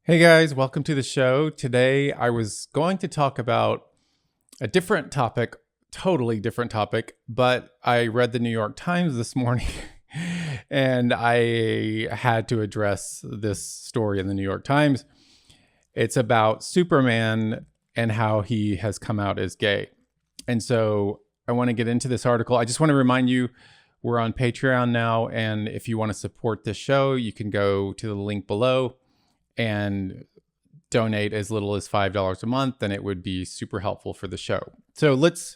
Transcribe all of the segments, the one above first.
Hey guys, welcome to the show. Today I was going to talk about a different topic, totally different topic, but I read the New York Times this morning and I had to address this story in the New York Times. It's about Superman and how he has come out as gay. And so I want to get into this article. I just want to remind you we're on Patreon now, and if you want to support this show, you can go to the link below and donate as little as $5 a month, and it would be super helpful for the show. So let's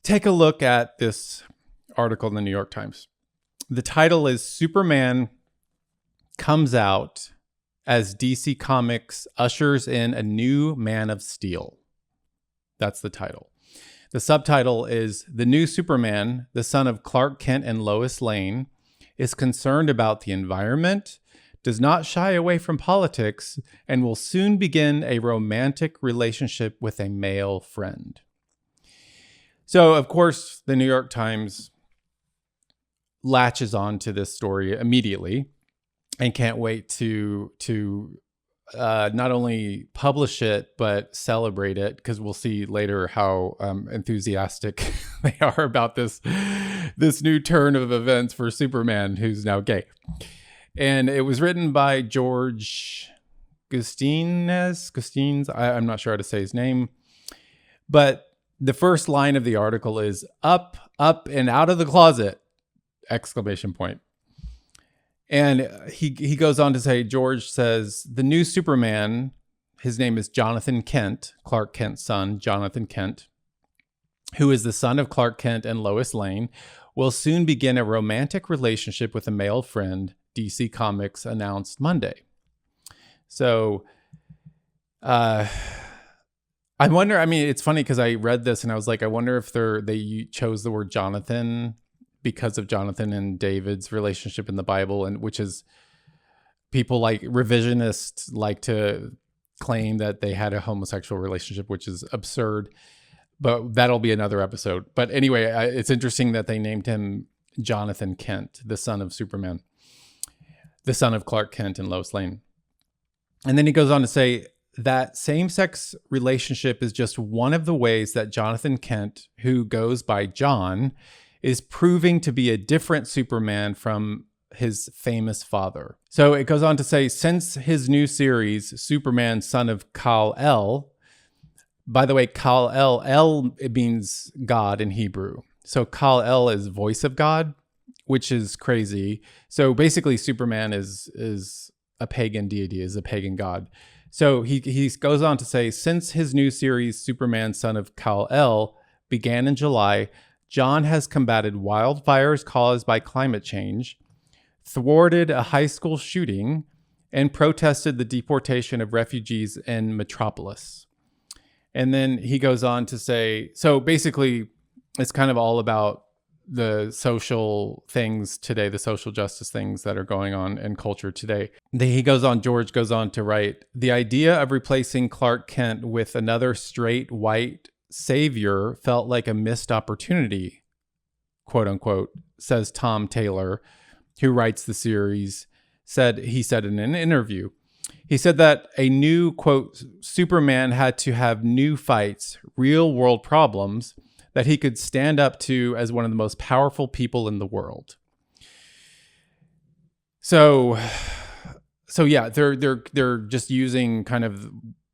take a look at this article in the New York Times. The title is Superman Comes Out as DC Comics Ushers in a New Man of Steel. That's the title. The subtitle is The New Superman, the son of Clark Kent and Lois Lane, is concerned about the environment, does not shy away from politics, and will soon begin a romantic relationship with a male friend. So, of course, the New York Times latches on to this story immediately and can't wait to not only publish it, but celebrate it, because we'll see later how enthusiastic they are about this new turn of events for Superman, who's now gay. And it was written by George Gustines. I'm not sure how to say his name. But the first line of the article is up, and out of the closet, ! And he goes on to say, George says, the new Superman, his name is Jonathan Kent, Clark Kent's son, Jonathan Kent, who is the son of Clark Kent and Lois Lane, will soon begin a romantic relationship with a male friend, DC Comics announced Monday. So I wonder, it's funny because I read this and I was like, I wonder if they chose the word Jonathan because of Jonathan and David's relationship in the Bible, and which is, people like revisionists like to claim that they had a homosexual relationship, which is absurd, but that'll be another episode. But anyway, it's interesting that they named him Jonathan Kent, the son of Superman, the son of Clark Kent and Lois Lane. And then he goes on to say that same-sex relationship is just one of the ways that Jonathan Kent, who goes by John, is proving to be a different Superman from his famous father. So it goes on to say, since his new series, Superman, son of Kal-El, by the way, Kal-El, it means God in Hebrew. So Kal-El is voice of God, which is crazy. So basically Superman is a pagan deity, is a pagan god. So he goes on to say, since his new series, Superman, son of Kal-El, began in July, John has combated wildfires caused by climate change, thwarted a high school shooting, and protested the deportation of refugees in Metropolis. And then he goes on to say, so basically it's kind of all about the social things today, the social justice things that are going on in culture today. George goes on to write, the idea of replacing Clark Kent with another straight white savior felt like a missed opportunity, quote unquote, says Tom Taylor, who writes the series. He said in an interview, he said that a new, quote, Superman had to have new fights, real world problems that he could stand up to as one of the most powerful people in the world. So yeah, they're just using kind of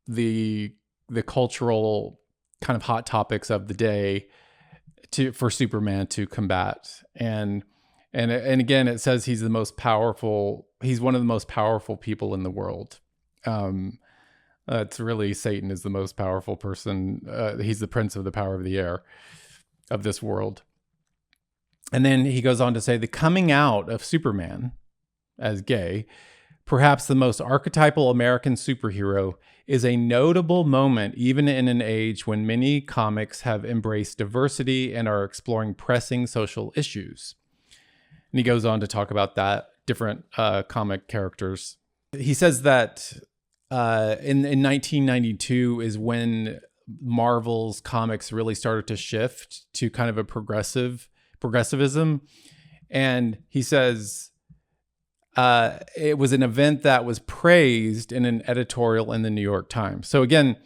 the cultural kind of hot topics of the day for Superman to combat. And again, it says he's one of the most powerful people in the world. It's really Satan is the most powerful person. He's the prince of the power of the air of this world. And then he goes on to say the coming out of Superman as gay, perhaps the most archetypal American superhero, is a notable moment even in an age when many comics have embraced diversity and are exploring pressing social issues. And he goes on to talk about that, different comic characters. He says that in 1992 is when Marvel's comics really started to shift to kind of a progressivism. And he says it was an event that was praised in an editorial in the New York Times. So again,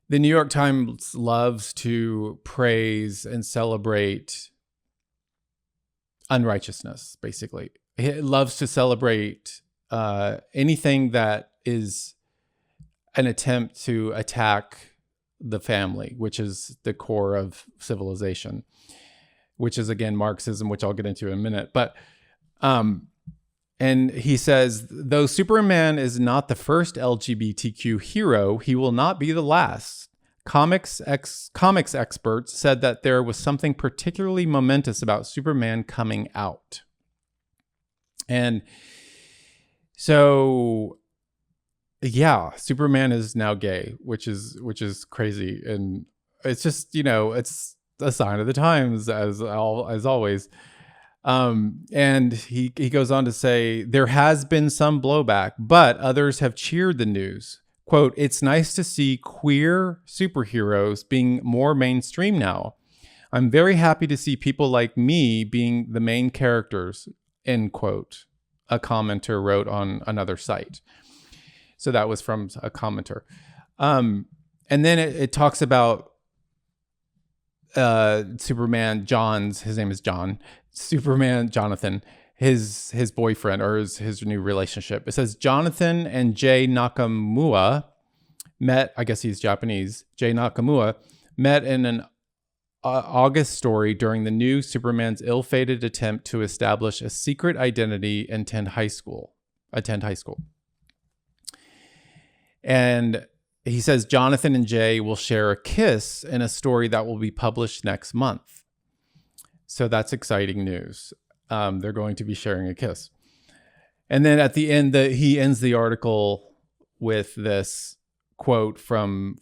the New York Times loves to praise and celebrate unrighteousness, basically. It loves to celebrate anything that is an attempt to attack the family, which is the core of civilization, which is, again, Marxism, which I'll get into in a minute. But and he says, though Superman is not the first LGBTQ hero, he will not be the last. Comics experts said that there was something particularly momentous about Superman coming out. And so, yeah, Superman is now gay, which is crazy. And it's just, it's a sign of the times, as always. And he goes on to say, there has been some blowback, but others have cheered the news. Quote, it's nice to see queer superheroes being more mainstream now. I'm very happy to see people like me being the main characters, end quote, a commenter wrote on another site. So that was from a commenter. And then it talks about Superman, his name is John, Superman Jonathan, his boyfriend, or his new relationship. It says Jonathan and Jay Nakamura met, I guess he's Japanese, Jay Nakamura met in an August story during the new Superman's ill-fated attempt to establish a secret identity and attend high school. And he says Jonathan and Jay will share a kiss in a story that will be published next month. So that's exciting news. They're going to be sharing a kiss. And then at the end, he ends the article with this quote from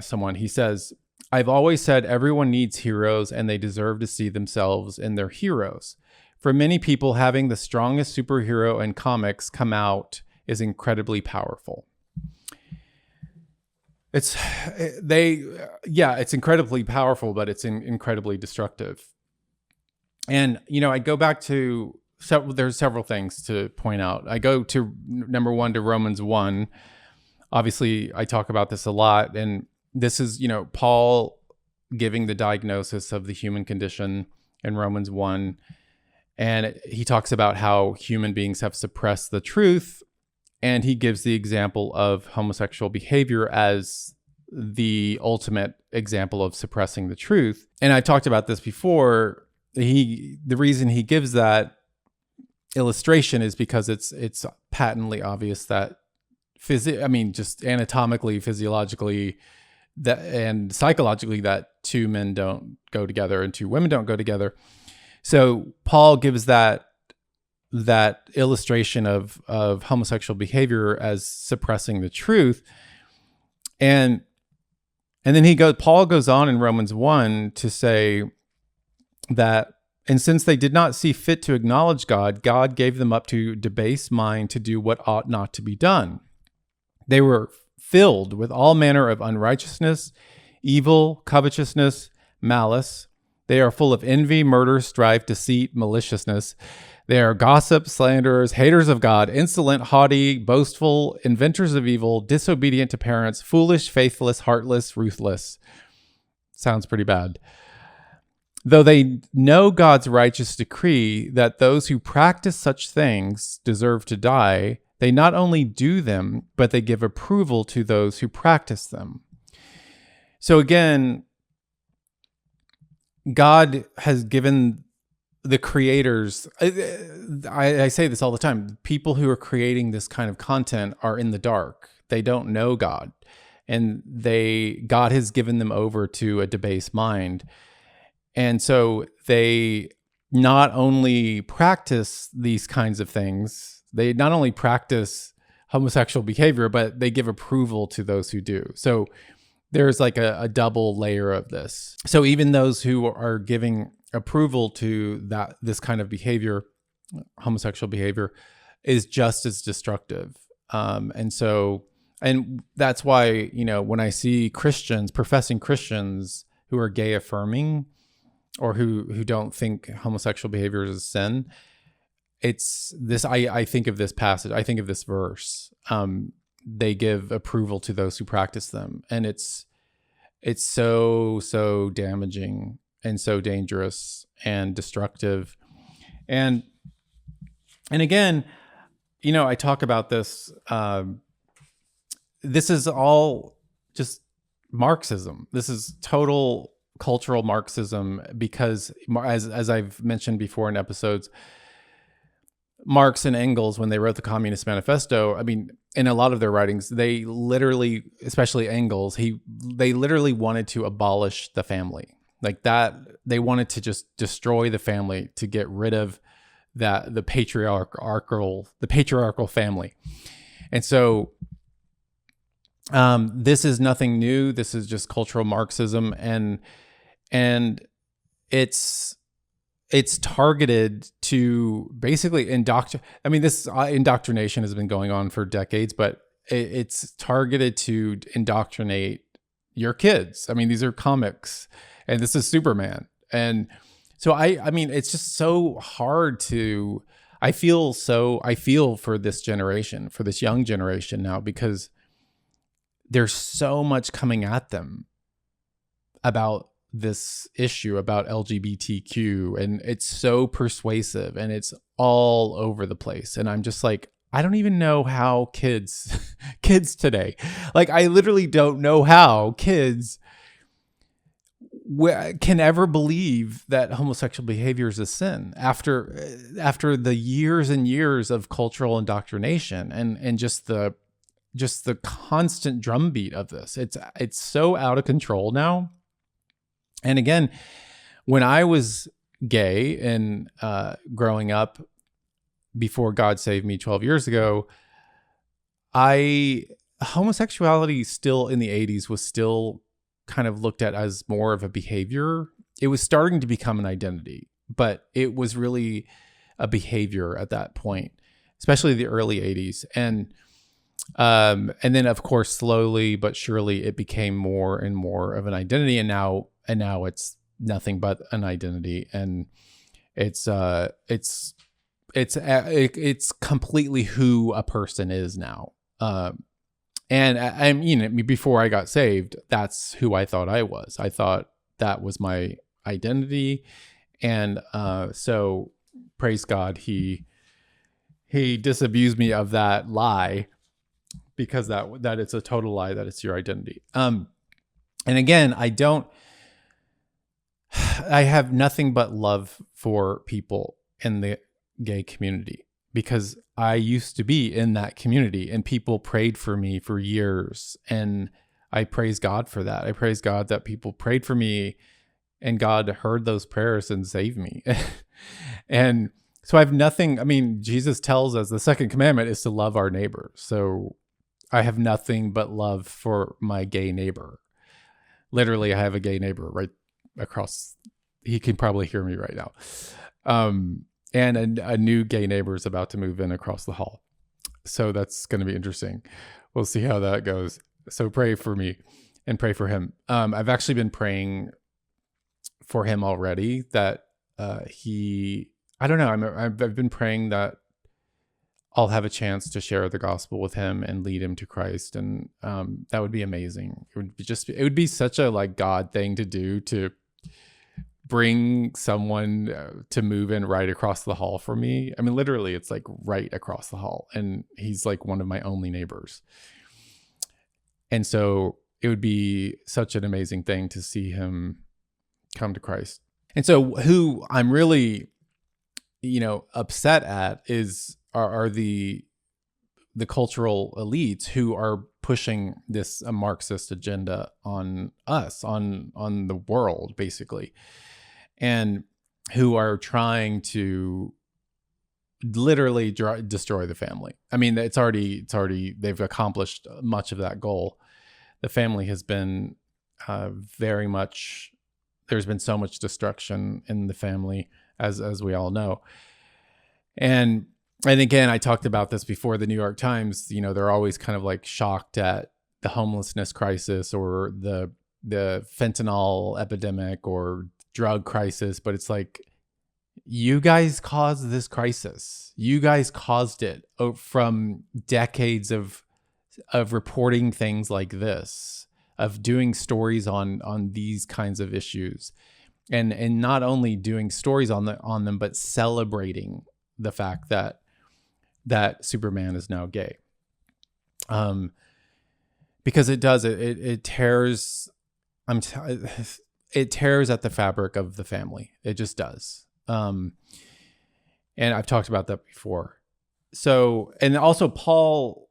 someone. He says, I've always said everyone needs heroes and they deserve to see themselves in their heroes. For many people, having the strongest superhero in comics come out is incredibly powerful. It's incredibly powerful, but it's incredibly destructive. And, I go back to, there's several things to point out. I go to number one, to Romans 1. Obviously, I talk about this a lot. And this is, Paul giving the diagnosis of the human condition in Romans 1. And he talks about how human beings have suppressed the truth. And he gives the example of homosexual behavior as the ultimate example of suppressing the truth. And I talked about this before. The reason he gives that illustration is because it's patently obvious that just anatomically, physiologically, and psychologically, that two men don't go together and two women don't go together. So Paul gives that illustration of homosexual behavior as suppressing the truth. And then Paul goes on in Romans 1 to say that, and since they did not see fit to acknowledge God, God gave them up to debased mind to do what ought not to be done. They were filled with all manner of unrighteousness, evil, covetousness, malice. They are full of envy, murder, strife, deceit, maliciousness. They are gossips, slanderers, haters of God, insolent, haughty, boastful, inventors of evil, disobedient to parents, foolish, faithless, heartless, ruthless. Sounds pretty bad. Though they know God's righteous decree that those who practice such things deserve to die, they not only do them, but they give approval to those who practice them. So again, God has given the creators, I say this all the time, people who are creating this kind of content are in the dark. They don't know God. And God has given them over to a debased mind. And so they not only practice these kinds of things, they not only practice homosexual behavior, but they give approval to those who do. So there's like a double layer of this. So even those who are giving approval to this kind of behavior, homosexual behavior, is just as destructive. And that's why, when I see professing Christians who are gay affirming, or who don't think homosexual behavior is a sin, it's this, I think of this passage, I think of this verse. They give approval to those who practice them. And it's so damaging and so dangerous and destructive. And again, I talk about this. This is all just Marxism. This is total cultural Marxism, because as I've mentioned before in episodes, Marx and Engels, when they wrote the Communist Manifesto, I mean, in a lot of their writings, they literally, especially Engels, they literally wanted to abolish the family. Like that, they wanted to just destroy the family, to get rid of the patriarchal family. And so this is nothing new. This is just cultural Marxism, and it's targeted to basically I mean, this indoctrination has been going on for decades, but it's targeted to indoctrinate your kids. I mean, these are comics, and this is Superman. And so I mean, it's just so hard to, I feel for this generation, for this young generation now, because there's so much coming at them about this issue, about LGBTQ, and it's so persuasive and it's all over the place. And I'm just like, I don't even know how kids today, like, I literally don't know how kids can ever believe that homosexual behavior is a sin after the years and years of cultural indoctrination and just the constant drumbeat of this. It's so out of control now. And again, when I was gay and growing up before God saved me 12 years ago, homosexuality still in the 80s was still kind of looked at as more of a behavior. It was starting to become an identity, but it was really a behavior at that point, especially the early 80s. And then of course, slowly but surely it became more and more of an identity. And now it's nothing but an identity. And it's completely who a person is now. And I mean, before I got saved, that's who I thought I was. I thought that was my identity. And so praise God, he disabused me of that lie, because that it's a total lie, that it's your identity. And again, I have nothing but love for people in the gay community, because I used to be in that community and people prayed for me for years. And I praise God for that. I praise God that people prayed for me and God heard those prayers and saved me. And so I have nothing. I mean, Jesus tells us the second commandment is to love our neighbor. So I have nothing but love for my gay neighbor. Literally, I have a gay neighbor right across. He can probably hear me right now. And a new gay neighbor is about to move in across the hall. So that's going to be interesting. We'll see how that goes. So pray for me and pray for him. I've actually been praying for him already, that I don't know. I've been praying that I'll have a chance to share the gospel with him and lead him to Christ. And that would be amazing. It would be such a like God thing to do, to bring someone to move in right across the hall from me. I mean, literally, it's like right across the hall, and he's like one of my only neighbors. And so it would be such an amazing thing to see him come to Christ. And so who I'm really, upset at are the cultural elites who are pushing this Marxist agenda on us, on the world, basically, and who are trying to literally destroy the family. I mean, it's already they've accomplished much of that goal. The family has been very much. There's been so much destruction in the family, as we all know, and again, I talked about this before. The New York Times, they're always kind of like shocked at the homelessness crisis or the fentanyl epidemic or drug crisis, but it's like you guys caused this crisis. You guys caused it from decades of reporting things like this, of doing stories on these kinds of issues, and not only doing stories on them, but celebrating the fact that Superman is now gay. Because it does it tears it tears at the fabric of the family. It just does. And I've talked about that before. So, and also Paul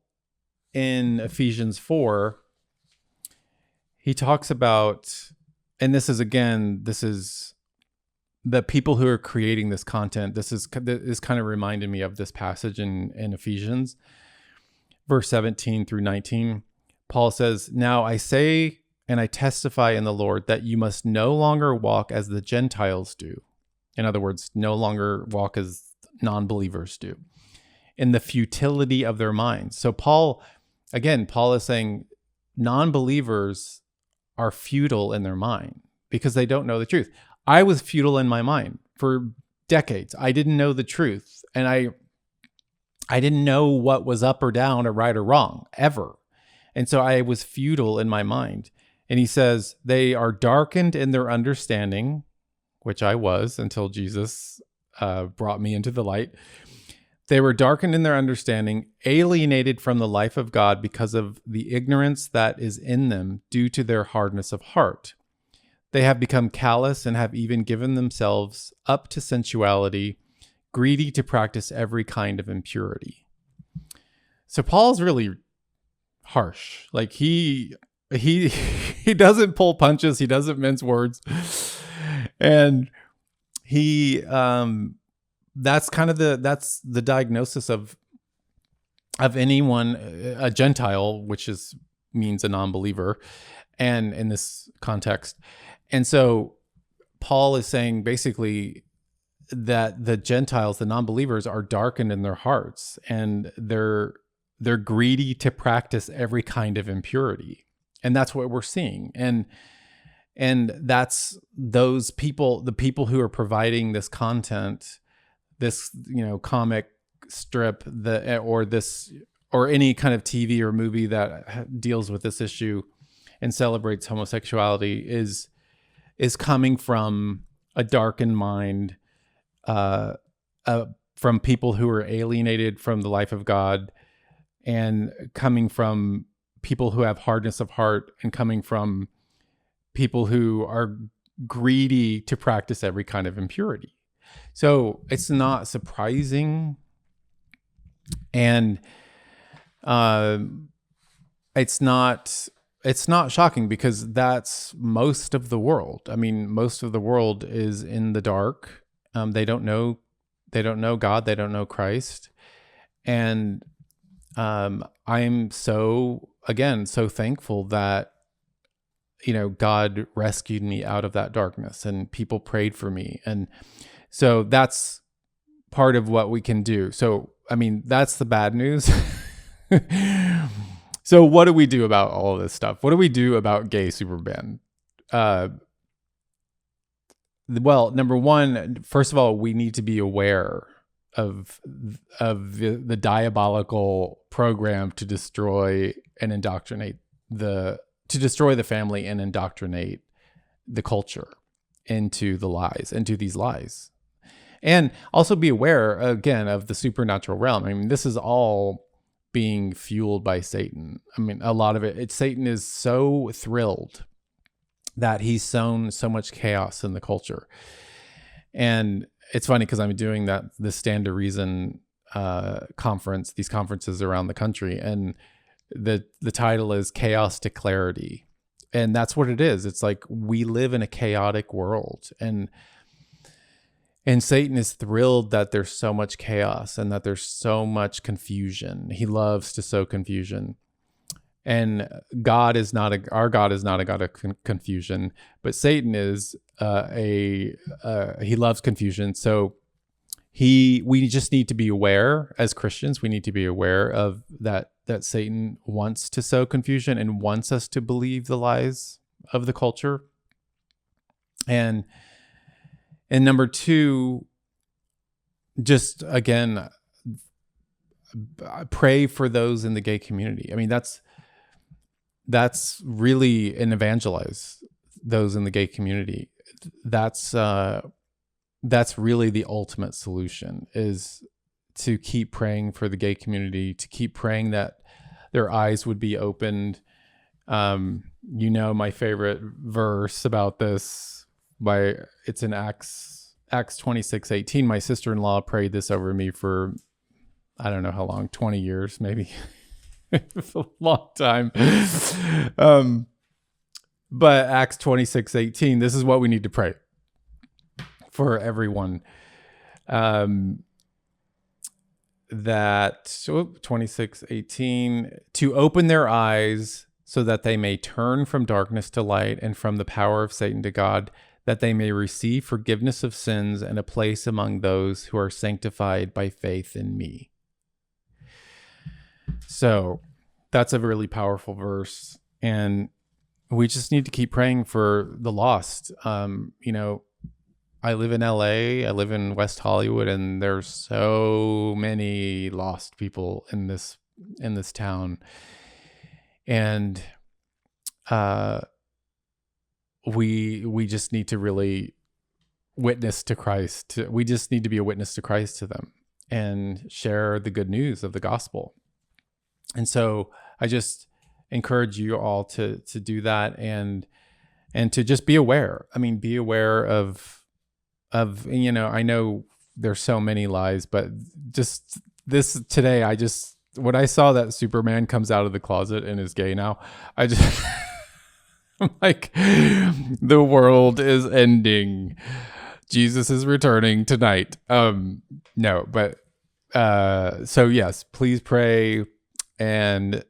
in Ephesians 4, he talks about, and this is the people who are creating this content. This is kind of reminding me of this passage in Ephesians, verse 17 through 19. Paul says, "Now I say and I testify in the Lord that you must no longer walk as the Gentiles do." In other words, no longer walk as non-believers do, in the futility of their minds. So Paul is saying non-believers are futile in their mind because they don't know the truth. I was futile in my mind for decades. I didn't know the truth, and I didn't know what was up or down or right or wrong ever. And so I was futile in my mind. And he says, they are darkened in their understanding, which I was until Jesus brought me into the light. They were darkened in their understanding, alienated from the life of God because of the ignorance that is in them due to their hardness of heart. They have become callous and have even given themselves up to sensuality, greedy to practice every kind of impurity. So Paul's really harsh. Like he doesn't pull punches. He doesn't mince words. And he, that's the diagnosis of anyone, a Gentile, which means a non-believer, and in this context. And so Paul is saying basically that the Gentiles, the non-believers, are darkened in their hearts, and they're greedy to practice every kind of impurity. And that's what we're seeing. And that's those people, the people who are providing this content, this, comic strip, or any kind of TV or movie that deals with this issue and celebrates homosexuality is coming from a darkened mind, from people who are alienated from the life of God, and coming from people who have hardness of heart, and coming from people who are greedy to practice every kind of impurity. So it's not surprising, and it's not shocking, because that's most of the world. I mean, most of the world is in the dark. They don't know God. They don't know Christ. And I'm so thankful that, God rescued me out of that darkness, and people prayed for me. And so that's part of what we can do. So, I mean, that's the bad news. So what do we do about all of this stuff? What do we do about gay Superman? Well, number one, first of all, we need to be aware of the diabolical program to destroy and indoctrinate to destroy the family and indoctrinate the culture into these lies. And also be aware, again, of the supernatural realm. I mean, this is all being fueled by Satan. I mean, a lot of it, Satan is so thrilled that he's sown so much chaos in the culture. And it's funny because I'm doing the Stand to Reason conference, these conferences around the country, and the title is Chaos to Clarity. And that's what it is. It's like we live in a chaotic world, and Satan is thrilled that there's so much chaos and that there's so much confusion. He loves to sow confusion. And our God is not a God of confusion, but Satan is he loves confusion. So we just need to be aware as Christians. We need to be aware of that Satan wants to sow confusion and wants us to believe the lies of the culture. And number two, just again, pray for those in the gay community. I mean, that's really, and evangelize those in the gay community. That's really the ultimate solution, is to keep praying for the gay community, to keep praying that their eyes would be opened. My favorite verse about this, it's in Acts 26:18. My sister-in-law prayed this over me for, I don't know how long, 20 years, maybe. It's a long time. But Acts 26:18, this is what we need to pray for everyone. That 26:18, to open their eyes so that they may turn from darkness to light and from the power of Satan to God, that they may receive forgiveness of sins and a place among those who are sanctified by faith in me. So that's a really powerful verse. And we just need to keep praying for the lost. I live in LA, I live in West Hollywood, and there's so many lost people in this town. And we just need to really witness to Christ. We just need to be a witness to Christ to them and share the good news of the gospel. And so I just encourage you all to do that, and to just be aware. I mean, be aware of, I know there's so many lies, but just this today, when I saw that Superman comes out of the closet and is gay now, I just, I'm like, the world is ending. Jesus is returning tonight. No, but, so yes, please pray, and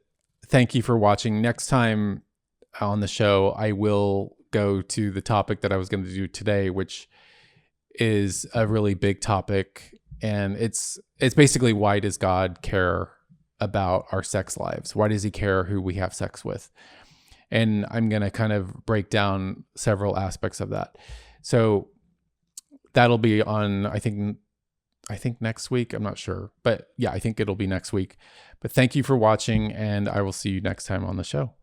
thank you for watching. Next time on the show, I will go to the topic that I was going to do today, which is a really big topic, and it's basically, why does God care about our sex lives? Why does he care who we have sex with? And I'm going to kind of break down several aspects of that. So that'll be on, I think next week. I'm not sure, but yeah, I think it'll be next week. But thank you for watching, and I will see you next time on the show.